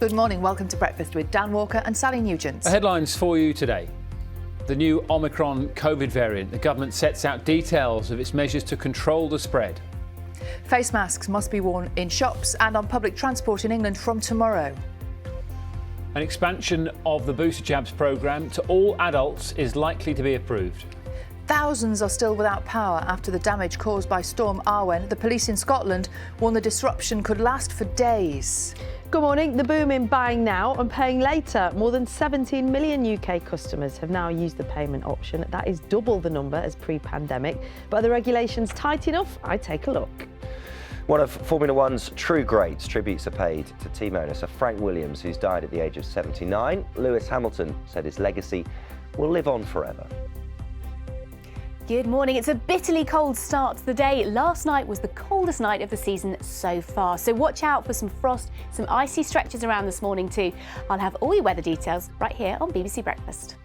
Good morning, welcome to Breakfast with Dan Walker and Sally Nugent. The headlines for you today. The new Omicron COVID variant. The government sets out details of its measures to control the spread. Face masks must be worn in shops and on public transport in England from tomorrow. An expansion of the booster jabs programme to all adults is likely to be approved. Thousands are still without power after the damage caused by Storm Arwen. The police in Scotland warn the disruption could last for days. Good morning. The boom in buying now and paying later. More than 17 million UK customers have now used the payment option. That is double the number as pre-pandemic. But are the regulations tight enough? I take a look. One of Formula One's true greats, tributes are paid to team owner Sir Frank Williams, who's died at the age of 79. Lewis Hamilton said his legacy will live on forever. Good morning. It's a bitterly cold start to the day. Last night was the coldest night of the season so far. So watch out for some frost, some icy stretches around this morning too. I'll have all your weather details right here on BBC Breakfast.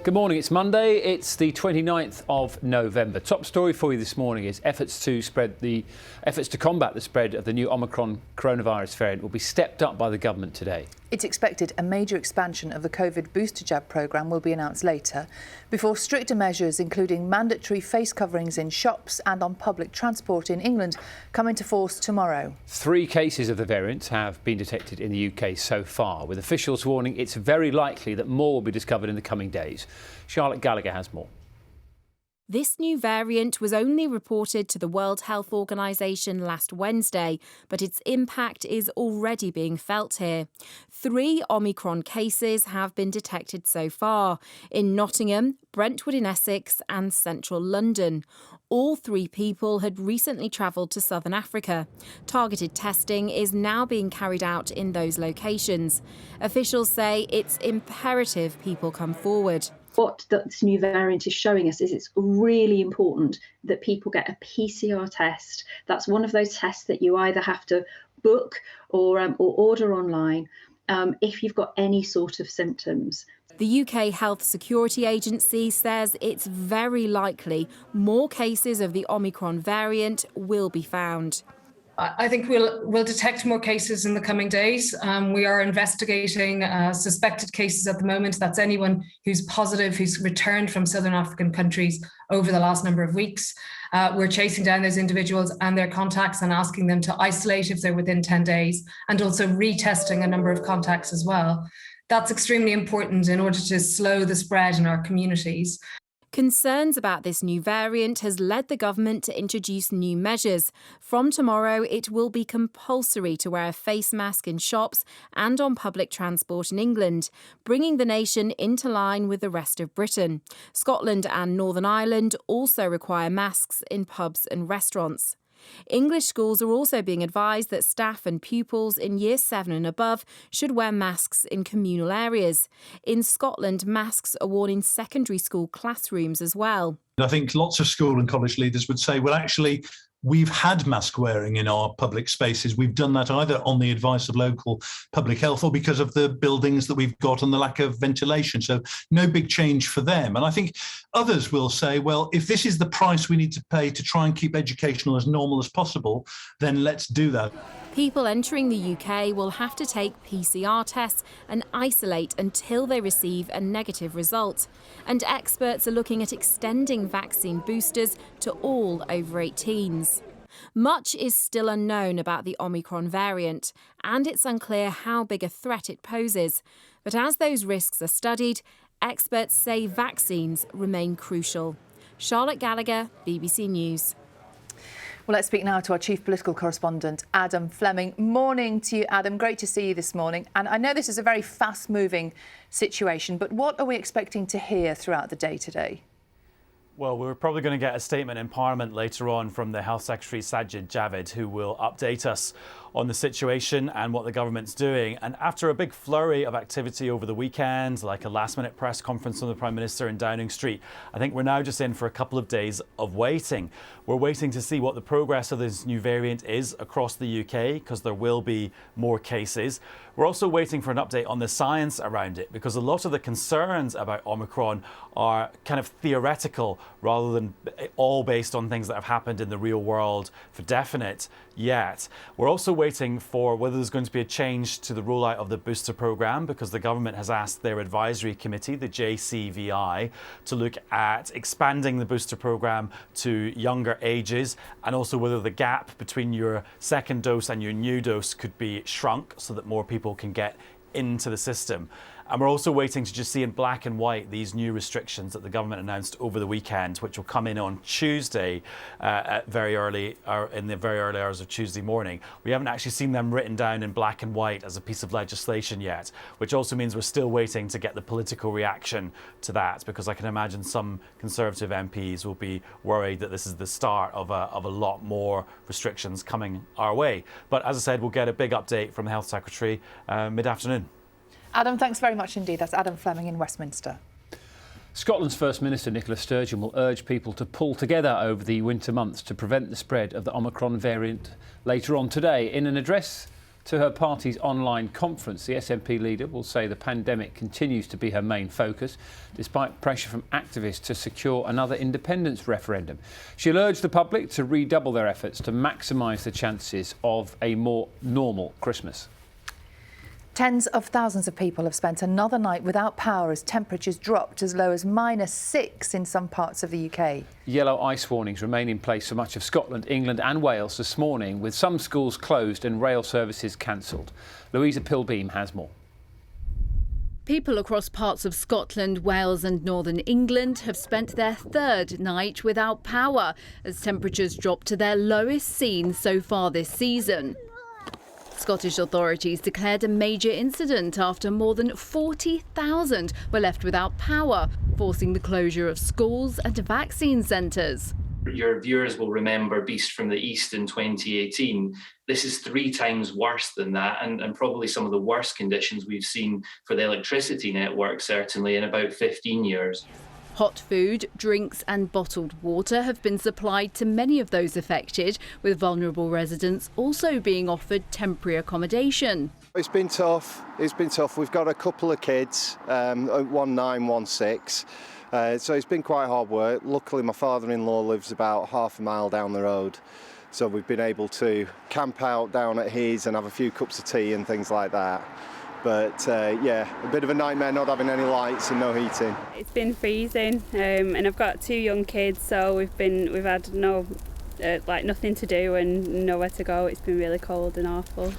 Good morning, it's Monday, it's the 29th of November. Top story for you this morning is efforts to combat the spread of the new Omicron coronavirus variant will be stepped up by the government today. It's expected a major expansion of the COVID booster jab programme will be announced later, before stricter measures including mandatory face coverings in shops and on public transport in England come into force tomorrow. 3 cases of the variant have been detected in the UK so far, with officials warning it's very likely that more will be discovered in the coming days. Charlotte Gallagher has more. This new variant was only reported to the World Health Organization last Wednesday, but its impact is already being felt here. 3 Omicron cases have been detected so far in Nottingham, Brentwood in Essex and central London. All 3 people had recently travelled to southern Africa. Targeted testing is now being carried out in those locations. Officials say it's imperative people come forward. What this new variant is showing us is it's really important that people get a PCR test. That's one of those tests that you either have to book or order online if you've got any sort of symptoms. The UK Health Security Agency says it's very likely more cases of the Omicron variant will be found. I think we'll detect more cases in the coming days. We are investigating suspected cases at the moment. That's anyone who's positive, who's returned from Southern African countries over the last number of weeks. We're chasing down those individuals and their contacts and asking them to isolate if they're within 10 days, and also retesting a number of contacts as well. That's extremely important in order to slow the spread in our communities. Concerns about this new variant has led the government to introduce new measures. From tomorrow, it will be compulsory to wear a face mask in shops and on public transport in England, bringing the nation into line with the rest of Britain. Scotland and Northern Ireland also require masks in pubs and restaurants. English schools are also being advised that staff and pupils in Year 7 and above should wear masks in communal areas. In Scotland, masks are worn in secondary school classrooms as well. I think lots of school and college leaders would say, well, actually, we've had mask wearing in our public spaces. We've done that either on the advice of local public health or because of the buildings that we've got and the lack of ventilation. So no big change for them. And I think others will say, well, if this is the price we need to pay to try and keep educational as normal as possible, then let's do that. People entering the UK will have to take PCR tests and isolate until they receive a negative result. And experts are looking at extending vaccine boosters to all over 18s. Much is still unknown about the Omicron variant, and it's unclear how big a threat it poses. But as those risks are studied, experts say vaccines remain crucial. Charlotte Gallagher, BBC News. Well, let's speak now to our chief political correspondent, Adam Fleming. Morning to you, Adam. Great to see you this morning. And I know this is a very fast-moving situation, but what are we expecting to hear throughout the day today? Well, we're probably going to get a statement in Parliament later on from the Health Secretary Sajid Javid, who will update us on the situation and what the government's doing. And after a big flurry of activity over the weekend, like a last-minute press conference from the Prime Minister in Downing Street, I think we're now just in for a couple of days of waiting. We're waiting to see what the progress of this new variant is across the UK, because there will be more cases. We're also waiting for an update on the science around it, because a lot of the concerns about Omicron are kind of theoretical rather than all based on things that have happened in the real world for definite yet. We're also waiting for whether there's going to be a change to the rollout of the booster programme, because the government has asked their advisory committee, the JCVI, to look at expanding the booster programme to younger ages, and also whether the gap between your second dose and your new dose could be shrunk so that more people can get into the system. And we're also waiting to just see in black and white these new restrictions that the government announced over the weekend, which will come in on Tuesday in the very early hours of Tuesday morning. We haven't actually seen them written down in black and white as a piece of legislation yet, which also means we're still waiting to get the political reaction to that, because I can imagine some Conservative MPs will be worried that this is the start of a lot more restrictions coming our way. But as I said, we'll get a big update from the Health Secretary mid-afternoon. Adam, thanks very much indeed. That's Adam Fleming in Westminster. Scotland's First Minister Nicola Sturgeon will urge people to pull together over the winter months to prevent the spread of the Omicron variant later on today. In an address to her party's online conference, the SNP leader will say the pandemic continues to be her main focus, despite pressure from activists to secure another independence referendum. She'll urge the public to redouble their efforts to maximise the chances of a more normal Christmas. Tens of thousands of people have spent another night without power as temperatures dropped as low as -6 in some parts of the UK. Yellow ice warnings remain in place for much of Scotland, England and Wales this morning, with some schools closed and rail services cancelled. Louisa Pilbeam has more. People across parts of Scotland, Wales and northern England have spent their third night without power as temperatures dropped to their lowest seen so far this season. Scottish authorities declared a major incident after more than 40,000 were left without power, forcing the closure of schools and vaccine centres. Your viewers will remember Beast from the East in 2018. This is 3 times worse than that, and probably some of the worst conditions we've seen for the electricity network, certainly in about 15 years. Hot food, drinks and bottled water have been supplied to many of those affected, with vulnerable residents also being offered temporary accommodation. It's been tough. We've got a couple of kids, 1 9, 1 6. So it's been quite hard work. Luckily, my father-in-law lives about half a mile down the road. So we've been able to camp out down at his and have a few cups of tea and things like that. But yeah, a bit of a nightmare not having any lights and no heating. It's been freezing, and I've got 2 young kids, so we've had nothing to do and nowhere to go. It's been really cold and awful.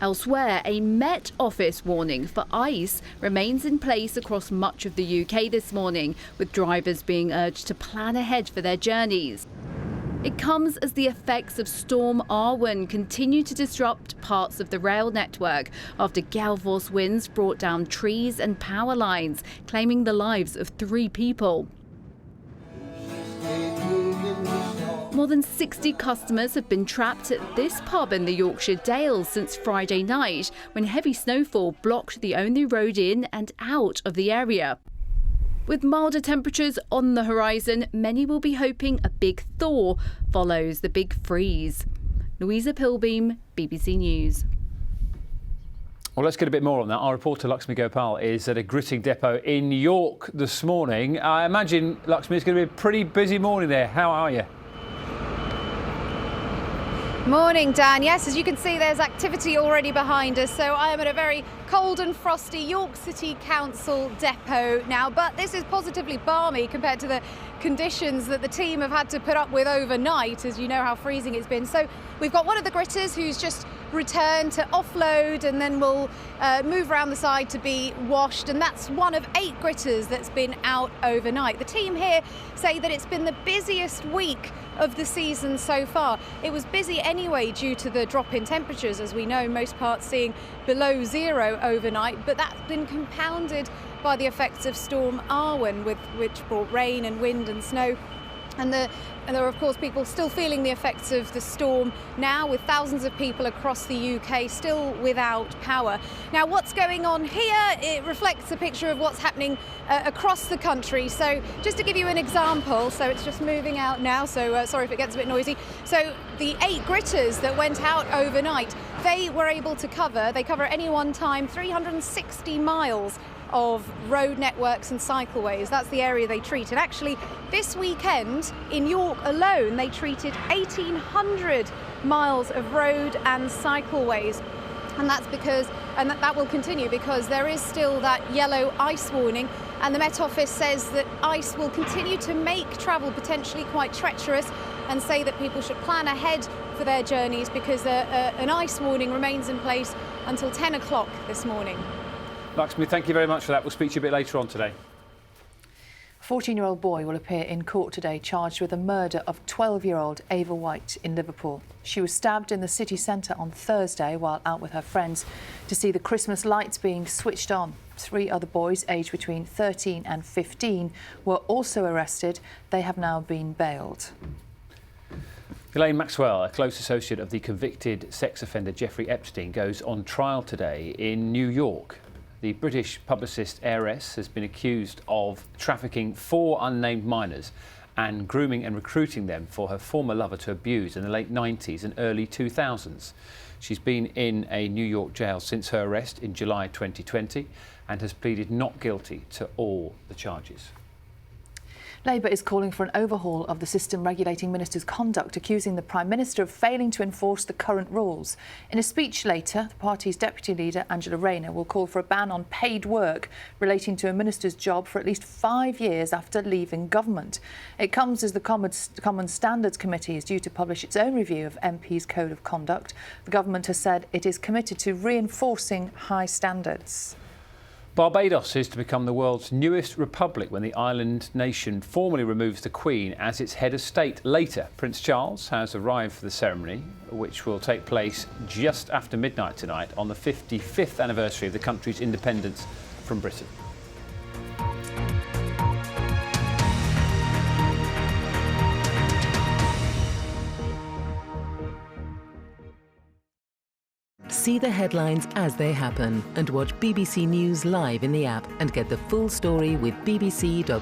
Elsewhere, a Met Office warning for ice remains in place across much of the UK this morning, with drivers being urged to plan ahead for their journeys. It comes as the effects of Storm Arwen continue to disrupt parts of the rail network after gale force winds brought down trees and power lines, claiming the lives of 3 people. More than 60 customers have been trapped at this pub in the Yorkshire Dales since Friday night, when heavy snowfall blocked the only road in and out of the area. With milder temperatures on the horizon, many will be hoping a big thaw follows the big freeze. Louisa Pilbeam, BBC News. Well, let's get a bit more on that. Our reporter Lakshmi Gopal is at a gritting depot in York this morning. I imagine, Lakshmi, it's going to be a pretty busy morning there. How are you? Morning, Dan. Yes, as you can see, there's activity already behind us. So I am at a very cold and frosty York City Council depot now, but this is positively balmy compared to the conditions that the team have had to put up with overnight, as you know how freezing it's been. So we've got one of the gritters who's just returned to offload and then will move around the side to be washed, and that's one of 8 gritters that's been out overnight. The team here say that it's been the busiest week of the season so far. It was busy anyway due to the drop in temperatures, as we know, most parts seeing below 0 overnight, but that's been compounded by the effects of Storm Arwen, which brought rain and wind and snow And there are, of course, people still feeling the effects of the storm now, with thousands of people across the UK still without power. Now, what's going on here, it reflects a picture of what's happening across the country. So just to give you an example, so it's just moving out now, so sorry if it gets a bit noisy. So the 8 gritters that went out overnight, they were able to cover at any one time 360 miles of road networks and cycleways. That's the area they treat. And actually, this weekend in York alone, they treated 1,800 miles of road and cycleways. And that's because, and that will continue because there is still that yellow ice warning. And the Met Office says that ice will continue to make travel potentially quite treacherous, and say that people should plan ahead for their journeys because an ice warning remains in place until 10 o'clock this morning. Lakshmi, thank you very much for that. We'll speak to you a bit later on today. A 14-year-old boy will appear in court today charged with the murder of 12-year-old Ava White in Liverpool. She was stabbed in the city centre on Thursday while out with her friends to see the Christmas lights being switched on. 3 other boys, aged between 13 and 15, were also arrested. They have now been bailed. Ghislaine Maxwell, a close associate of the convicted sex offender Jeffrey Epstein, goes on trial today in New York. The British publicist heiress has been accused of trafficking 4 unnamed minors and grooming and recruiting them for her former lover to abuse in the late 90s and early 2000s. She's been in a New York jail since her arrest in July 2020 and has pleaded not guilty to all the charges. Labour is calling for an overhaul of the system regulating ministers' conduct, accusing the Prime Minister of failing to enforce the current rules. In a speech later, the party's deputy leader, Angela Rayner, will call for a ban on paid work relating to a minister's job for at least 5 years after leaving government. It comes as the Common Standards Committee is due to publish its own review of MPs' code of conduct. The government has said it is committed to reinforcing high standards. Barbados is to become the world's newest republic when the island nation formally removes the Queen as its head of state. Later, Prince Charles has arrived for the ceremony, which will take place just after midnight tonight on the 55th anniversary of the country's independence from Britain. See the headlines as they happen and watch BBC News live in the app and get the full story with bbc.co.uk/news.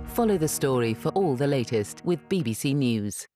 Follow the story for all the latest with BBC News.